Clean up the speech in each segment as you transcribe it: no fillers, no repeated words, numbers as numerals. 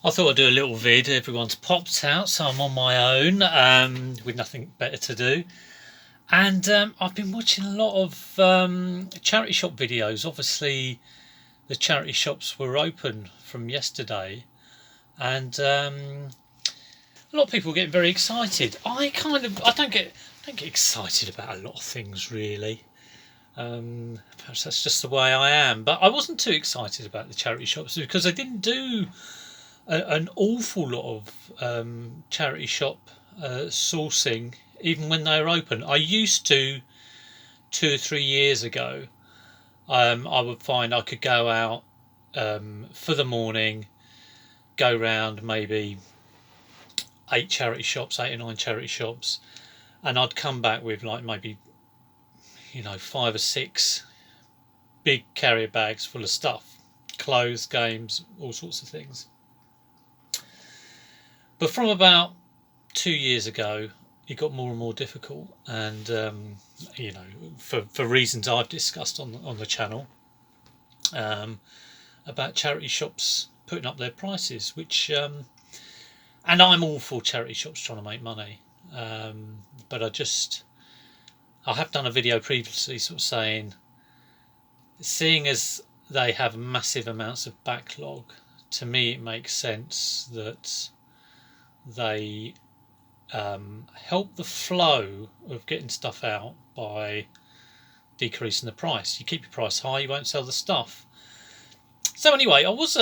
I thought I'd do a little vid. Everyone's popped out, so I'm on my own with nothing better to do. And I've been watching a lot of charity shop videos. Obviously, the charity shops were open from yesterday, and a lot of people getting very excited. I don't get excited about a lot of things really. Perhaps that's just the way I am. But I wasn't too excited about the charity shops because they didn't do an awful lot of charity shop sourcing even when they were open. I used to 2 or 3 years ago. I would find I could go out for the morning, go round maybe 8 or 9 charity shops, and I'd come back with like maybe 5 or 6 big carrier bags full of stuff, clothes, games, all sorts of things. But from about 2 years ago, it got more and more difficult, and for reasons I've discussed on the channel, um, about charity shops putting up their prices, which and I'm all for charity shops trying to make money, but I have done a video previously, sort of saying, seeing as they have massive amounts of backlog, to me it makes sense that they help the flow of getting stuff out by decreasing the price. You keep your price high, you won't sell the stuff. So anyway, I was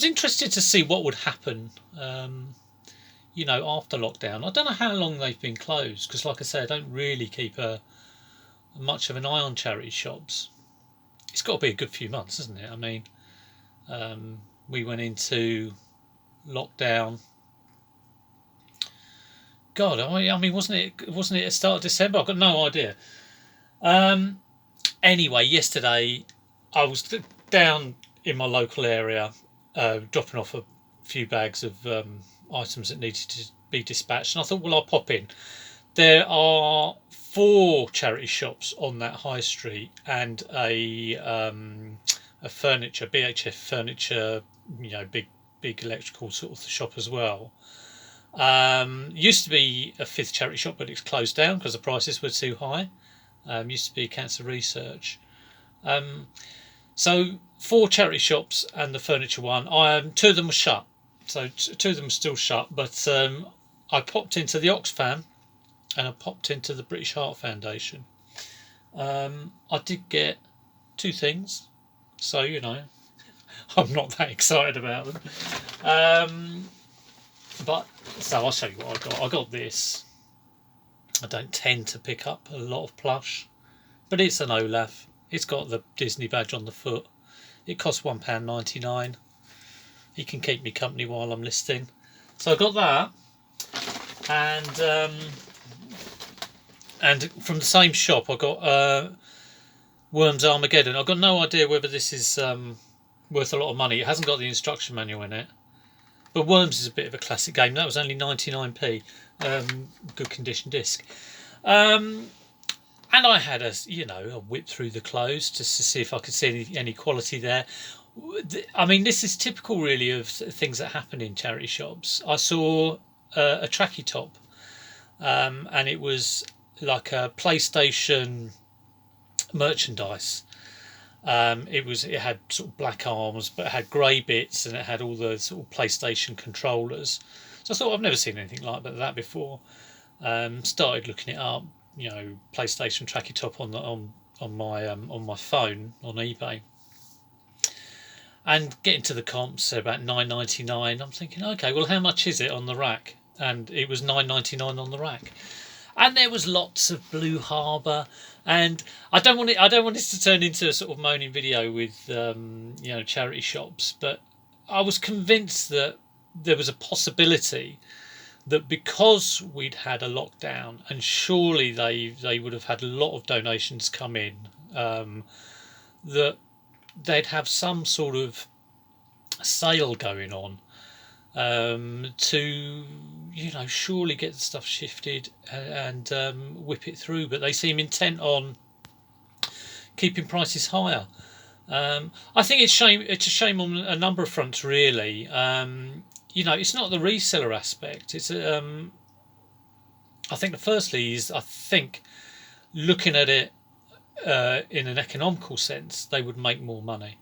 interested to see what would happen, after lockdown. I don't know how long they've been closed because, like I say, I don't really keep much of an eye on charity shops. It's got to be a good few months, isn't it? I mean, we went into lockdown. God, I mean, wasn't it at the start of December? I've got no idea. Anyway, yesterday I was down in my local area, dropping off a few bags of items that needed to be dispatched, and I thought, well, I'll pop in. There are 4 charity shops on that high street, and a furniture BHF furniture, big electrical sort of shop as well. Used to be a 5th charity shop, but it's closed down because the prices were too high. Used to be cancer research. So 4 charity shops and the furniture one. 2 of them were shut, so 2 of them are still shut. But I popped into the Oxfam and I popped into the British Heart Foundation. I did get 2 things, so I'm not that excited about them. But so I'll show you what I got. I got this. I don't tend to pick up a lot of plush, but it's an Olaf. It's got the Disney badge on the foot. It costs £1.99. He can keep me company while I'm listing. So I got that, and from the same shop I got Worms Armageddon. I've got no idea whether this is worth a lot of money. It hasn't got the instruction manual in it. But Worms is a bit of a classic game. That was only 99p. Good condition disc. And I had a whip through the clothes just to see if I could see any quality there. I mean, this is typical really of things that happen in charity shops. I saw a tracky top, and it was like a PlayStation merchandise. It had sort of black arms, but it had grey bits, and it had all the sort of PlayStation controllers. So I thought, I've never seen anything like that before. Started looking it up, PlayStation tracky top on my phone on eBay, and getting to the comps, they're about £9.99. I'm thinking, okay, well, how much is it on the rack? And it was £9.99 on the rack. And there was lots of Blue Harbour, and I don't want this to turn into a sort of moaning video with charity shops, but I was convinced that there was a possibility that because we'd had a lockdown, and surely they would have had a lot of donations come in, that they'd have some sort of sale going on, to surely get the stuff shifted and whip it through. But they seem intent on keeping prices higher. I think it's shame. It's a shame on a number of fronts, really. It's not the reseller aspect. I think the firstly is I think looking at it in an economical sense, they would make more money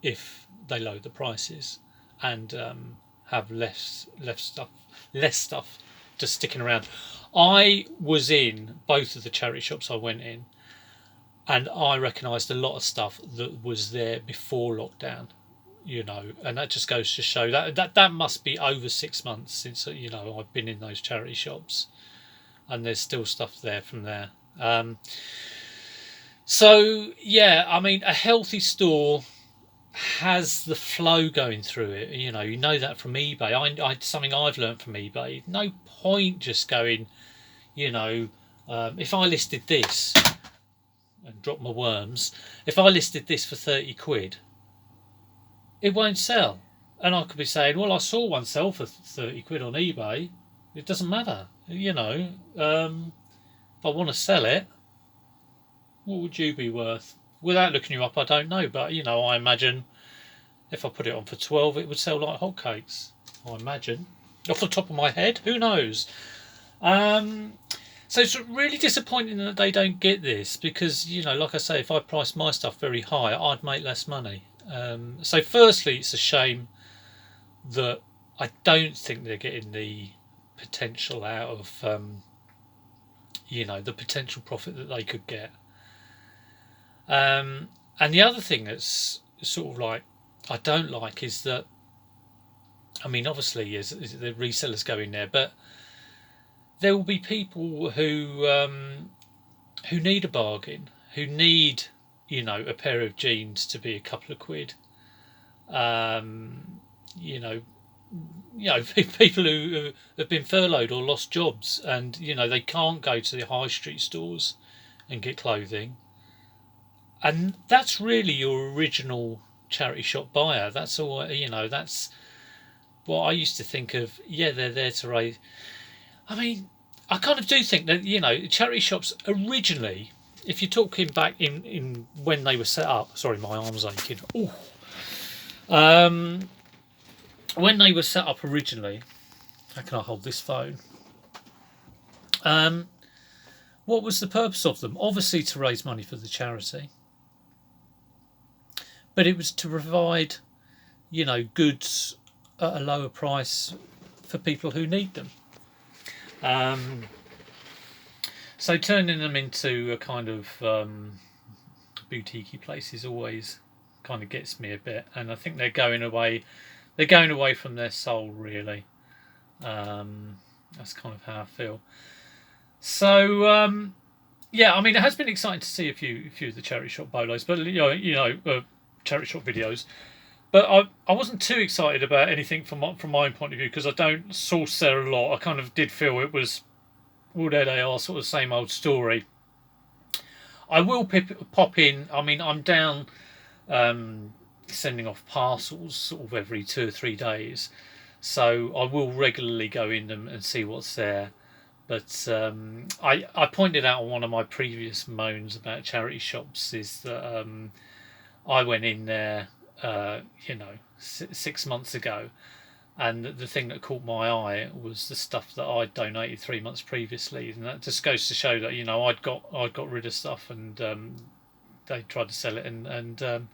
if they lower the prices and have less stuff just sticking around. I was in both of the charity shops I went in, and I recognised a lot of stuff that was there before lockdown. And that just goes to show that must be over 6 months since I've been in those charity shops, and there's still stuff there from there. So yeah, I mean, a healthy store has the flow going through it. You know that from eBay. Something I've learned from eBay. No point just going, if I listed this and drop my worms, if I listed this for 30 quid, it won't sell. And I could be saying, well, I saw one sell for 30 quid on eBay. It doesn't matter. If I want to sell it, what would you be worth? Without looking you up, I don't know. But, I imagine if I put it on for 12, it would sell like hotcakes. I imagine. Off the top of my head, who knows? So it's really disappointing that they don't get this because, like I say, if I priced my stuff very high, I'd make less money. So firstly, it's a shame that I don't think they're getting the potential out of, the potential profit that they could get. And the other thing that's sort of like I don't like is that, I mean, obviously, is the resellers go in there, but there will be people who need a bargain, who need, a pair of jeans to be a couple of quid. People who have been furloughed or lost jobs, and they can't go to the high street stores and get clothing. And that's really your original charity shop buyer. That's all. That's what I used to think of. Yeah, they're there to raise. I mean, I kind of do think that charity shops originally, if you're talking back in when they were set up. Sorry, my arm's aching. Ooh. When they were set up originally, how can I hold this phone? What was the purpose of them? Obviously, to raise money for the charity. But it was to provide, goods at a lower price for people who need them. So turning them into a kind of boutique place is always kind of gets me a bit, and I think they're going away. They're going away from their soul, really. That's kind of how I feel. So yeah, I mean, it has been exciting to see a few of the charity shop bolos, but charity shop videos. But I wasn't too excited about anything from my own point of view because I don't source there a lot. I kind of did feel it was, well, there they are, sort of same old story. I will pop in. I mean, I'm down sending off parcels sort of every 2 or 3 days, so I will regularly go in them and see what's there. But I pointed out on one of my previous moans about charity shops is that I went in there 6 months ago, and the thing that caught my eye was the stuff that I'd donated 3 months previously, and that just goes to show that I'd got rid of stuff, and they tried to sell it and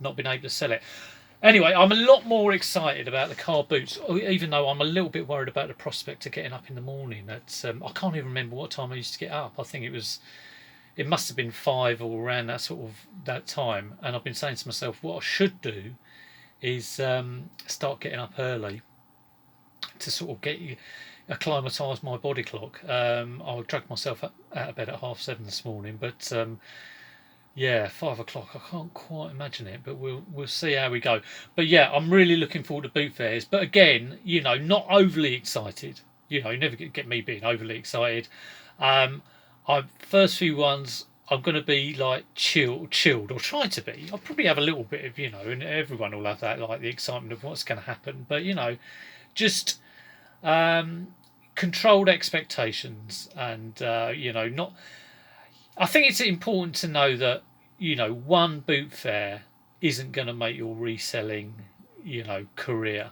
not been able to sell it. Anyway, I'm a lot more excited about the car boots, even though I'm a little bit worried about the prospect of getting up in the morning. I can't even remember what time I used to get up. I think it must have been 5 or around that time. And I've been saying to myself, what I should do is start getting up early to sort of acclimatise my body clock. I dragged myself out of bed at 7:30 this morning, but yeah, 5 o'clock. I can't quite imagine it, but we'll see how we go. But yeah, I'm really looking forward to boot fairs. But again, not overly excited. You never get me being overly excited. First few ones, I'm going to be like chilled, or try to be. I'll probably have a little bit of, and everyone will have that, like the excitement of what's going to happen. But just controlled expectations, and not. I think it's important to know that one boot fair isn't going to make your reselling, career.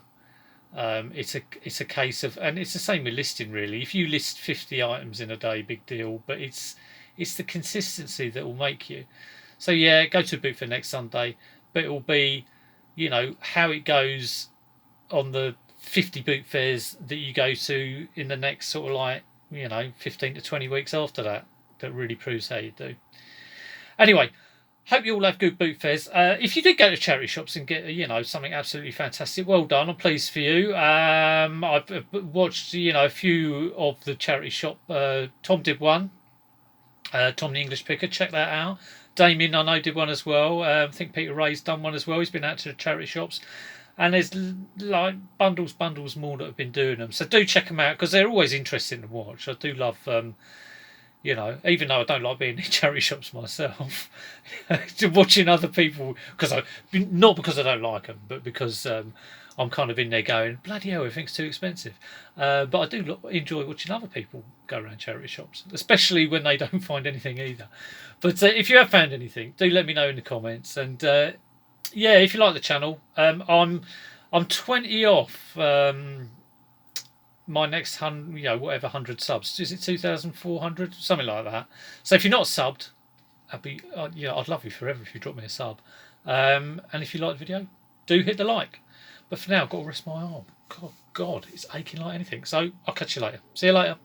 It's a case of, and it's the same with listing really. If you list 50 items in a day, big deal. But it's the consistency that will make you. So yeah, go to a boot fair next Sunday, but it will be, how it goes on the 50 boot fairs that you go to in the next sort of 15 to 20 weeks after that. That really proves how you do. Anyway, hope you all have good boot fairs. If you did go to charity shops and get something absolutely fantastic, well done. I'm pleased for you. I've watched a few of the charity shop. Tom did one. Tom the English Picker. Check that out. Damien, I know, did one as well. I think Peter Ray's done one as well. He's been out to the charity shops. And there's like bundles more that have been doing them. So do check them out because they're always interesting to watch. I do love, even though I don't like being in charity shops myself, watching other people, not because I don't like them, but because I'm kind of in there going, bloody hell, everything's too expensive. But I do enjoy watching other people go around charity shops, especially when they don't find anything either. But if you have found anything, do let me know in the comments. And yeah, if you like the channel, I'm 20 off my next 100 subs. Is it 2,400, something like that? So if you're not subbed, I'd love you forever if you drop me a sub. And if you like the video, do hit the like. But for now, I've got to rest my arm. God, it's aching like anything. So I'll catch you later. See you later.